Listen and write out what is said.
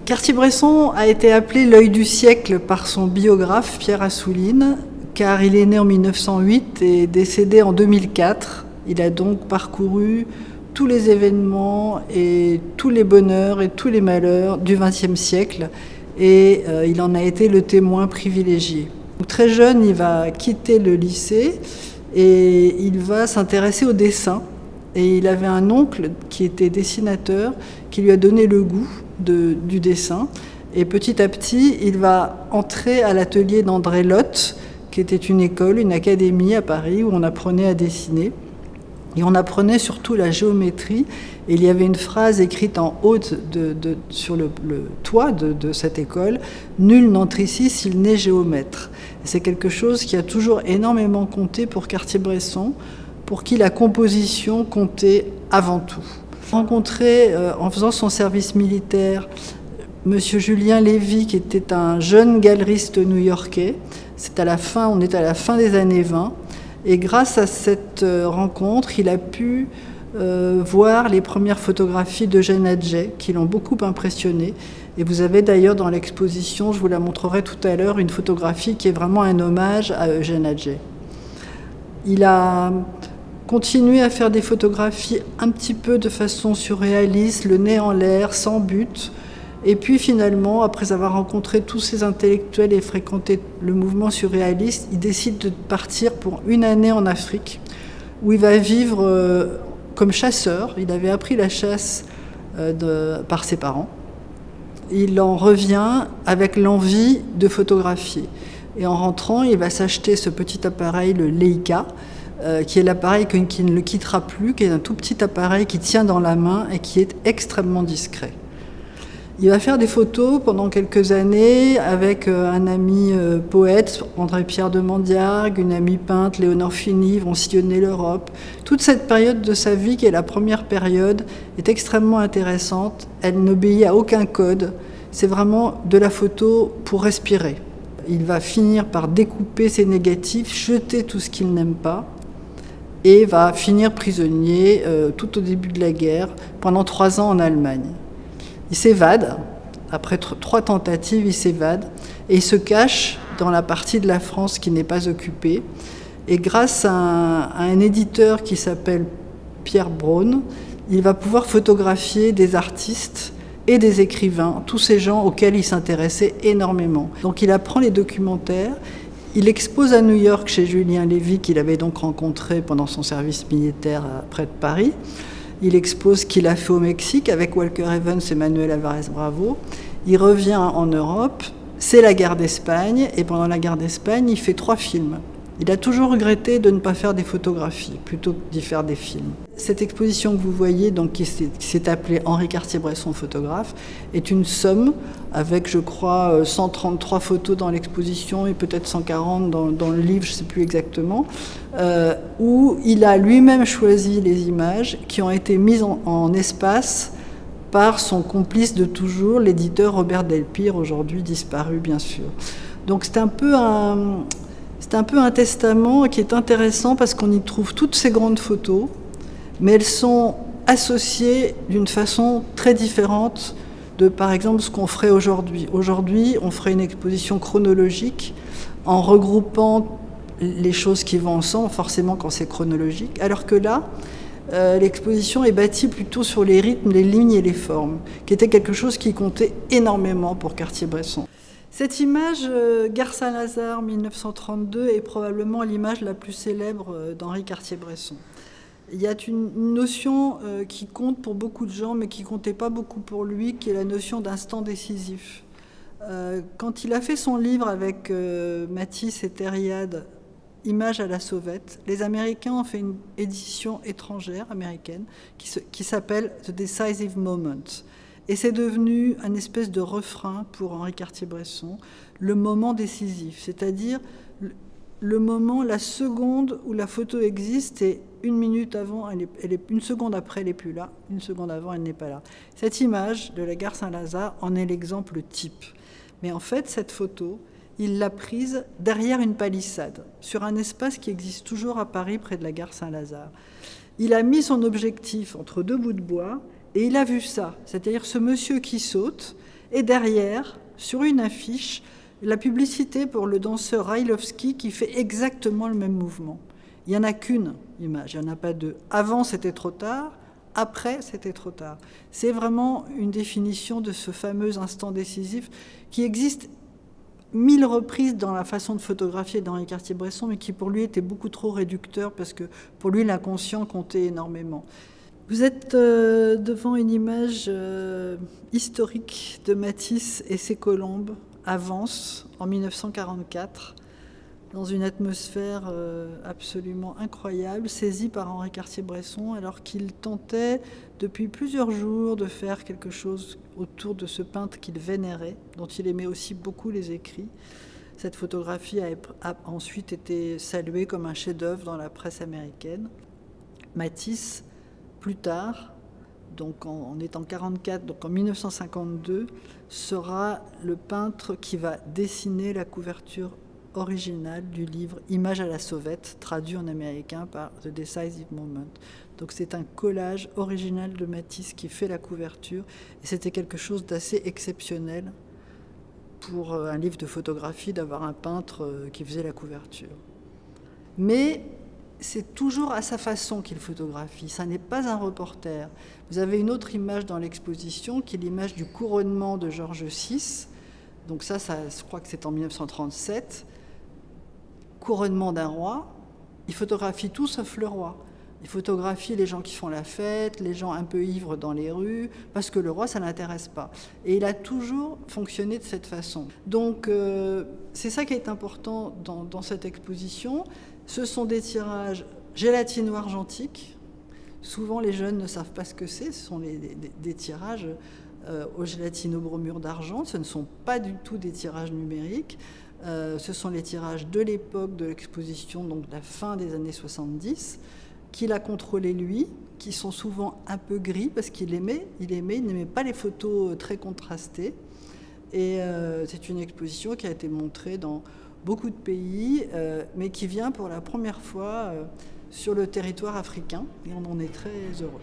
Cartier-Bresson a été appelé l'œil du siècle par son biographe Pierre Assouline, car il est né en 1908 et décédé en 2004. Il a donc parcouru tous les événements et tous les bonheurs et tous les malheurs du XXe siècle et il en a été le témoin privilégié. Donc, très jeune, il va quitter le lycée et il va s'intéresser au dessin. Et il avait un oncle qui était dessinateur, qui lui a donné le goût du dessin. Et petit à petit, il va entrer à l'atelier d'André Lotte, qui était une école, une académie à Paris, où on apprenait à dessiner. Et on apprenait surtout la géométrie. Et il y avait une phrase écrite en haut sur le toit de cette école, « Nul n'entre ici s'il n'est géomètre ». C'est quelque chose qui a toujours énormément compté pour Cartier-Bresson, pour qui la composition comptait avant tout. Rencontré en faisant son service militaire M. Julien Lévy, qui était un jeune galeriste new-yorkais. C'est à la fin, on est à la fin des années 20. Et grâce à cette rencontre, il a pu voir les premières photographies d'Eugène Atget, qui l'ont beaucoup impressionné. Et vous avez d'ailleurs dans l'exposition, je vous la montrerai tout à l'heure, une photographie qui est vraiment un hommage à Eugène Atget. Il a continué à faire des photographies un petit peu de façon surréaliste, le nez en l'air, sans but. Et puis finalement, après avoir rencontré tous ces intellectuels et fréquenté le mouvement surréaliste, il décide de partir pour une année en Afrique, où il va vivre comme chasseur. Il avait appris la chasse par ses parents. Il en revient avec l'envie de photographier. Et en rentrant, il va s'acheter ce petit appareil, le Leica, qui est l'appareil qui ne le quittera plus, qui est un tout petit appareil qui tient dans la main et qui est extrêmement discret. Il va faire des photos pendant quelques années avec un ami poète, André-Pierre de Mandiargue, une amie peintre, Léonore Fini, vont sillonner l'Europe. Toute cette période de sa vie, qui est la première période, est extrêmement intéressante. Elle n'obéit à aucun code. C'est vraiment de la photo pour respirer. Il va finir par découper ses négatifs, jeter tout ce qu'il n'aime pas, et va finir prisonnier tout au début de la guerre, pendant 3 ans en Allemagne. Il s'évade, après 3 tentatives, il s'évade, et il se cache dans la partie de la France qui n'est pas occupée. Et grâce à un éditeur qui s'appelle Pierre Braun, il va pouvoir photographier des artistes et des écrivains, tous ces gens auxquels il s'intéressait énormément. Donc il apprend les documentaires, il expose à New York chez Julien Lévy, qu'il avait donc rencontré pendant son service militaire près de Paris. Il expose ce qu'il a fait au Mexique avec Walker Evans et Manuel Alvarez Bravo. Il revient en Europe, c'est la guerre d'Espagne, et pendant la guerre d'Espagne, il fait 3 films. Il a toujours regretté de ne pas faire des photographies, plutôt que d'y faire des films. Cette exposition que vous voyez, donc, qui s'est appelée Henri Cartier-Bresson photographe, est une somme avec, je crois, 133 photos dans l'exposition et peut-être 140 dans le livre, je ne sais plus exactement, où il a lui-même choisi les images qui ont été mises en espace par son complice de toujours, l'éditeur Robert Delpire, aujourd'hui disparu bien sûr. Donc c'est un peu un testament qui est intéressant parce qu'on y trouve toutes ces grandes photos, mais elles sont associées d'une façon très différente de, par exemple, ce qu'on ferait aujourd'hui. Aujourd'hui, on ferait une exposition chronologique en regroupant les choses qui vont ensemble, forcément quand c'est chronologique, alors que là, l'exposition est bâtie plutôt sur les rythmes, les lignes et les formes, qui était quelque chose qui comptait énormément pour Cartier-Bresson. Cette image, Gare Saint-Lazare 1932, est probablement l'image la plus célèbre d'Henri Cartier-Bresson. Il y a une notion qui compte pour beaucoup de gens, mais qui ne comptait pas beaucoup pour lui, qui est la notion d'instant décisif. Quand il a fait son livre avec Matisse et Thériade, Images à la sauvette, les Américains ont fait une édition étrangère, américaine, qui s'appelle The Decisive Moment. Et c'est devenu un espèce de refrain pour Henri Cartier-Bresson, le moment décisif, c'est-à-dire le moment, la seconde où la photo existe et 1 minute avant, une seconde après, elle n'est plus là, 1 seconde avant, elle n'est pas là. Cette image de la gare Saint-Lazare en est l'exemple type. Mais en fait, cette photo, il l'a prise derrière une palissade, sur un espace qui existe toujours à Paris, près de la gare Saint-Lazare. Il a mis son objectif entre 2 bouts de bois, et il a vu ça, c'est-à-dire ce monsieur qui saute, Et derrière, sur une affiche, la publicité pour le danseur Railovski qui fait exactement le même mouvement. Il n'y en a qu'une image, il n'y en a pas deux. Avant, c'était trop tard. Après, c'était trop tard. C'est vraiment une définition de ce fameux instant décisif qui existe 1000 reprises dans la façon de photographier d'Henri Cartier-Bresson, mais qui pour lui était beaucoup trop réducteur parce que pour lui l'inconscient comptait énormément. Vous êtes devant une image historique de Matisse et ses colombes à Vence en 1944, dans une atmosphère absolument incroyable, saisie par Henri Cartier-Bresson, alors qu'il tentait depuis plusieurs jours de faire quelque chose autour de ce peintre qu'il vénérait, dont il aimait aussi beaucoup les écrits. Cette photographie a ensuite été saluée comme un chef-d'œuvre dans la presse américaine. Matisse, plus tard, donc on est en 1944, donc en 1952, sera le peintre qui va dessiner la couverture originale du livre Images à la sauvette, traduit en américain par The Decisive Moment. Donc c'est un collage original de Matisse qui fait la couverture, et c'était quelque chose d'assez exceptionnel pour un livre de photographie d'avoir un peintre qui faisait la couverture. Mais c'est toujours à sa façon qu'il photographie, ça n'est pas un reporter. Vous avez une autre image dans l'exposition qui est l'image du couronnement de Georges VI. Donc ça, je crois que c'est en 1937. Couronnement d'un roi, il photographie tout sauf le roi. Il photographie les gens qui font la fête, les gens un peu ivres dans les rues, parce que le roi, ça ne l'intéresse pas. Et il a toujours fonctionné de cette façon. Donc c'est ça qui est important dans cette exposition. Ce sont des tirages gélatino-argentiques. Souvent, les jeunes ne savent pas ce que c'est. Ce sont des tirages au gélatino-bromure d'argent. Ce ne sont pas du tout des tirages numériques. Ce sont les tirages de l'époque de l'exposition, donc de la fin des années 70, qu'il a contrôlé lui, qui sont souvent un peu gris parce il n'aimait pas les photos très contrastées. Et c'est une exposition qui a été montrée dans beaucoup de pays, mais qui vient pour la première fois sur le territoire africain, et on en est très heureux.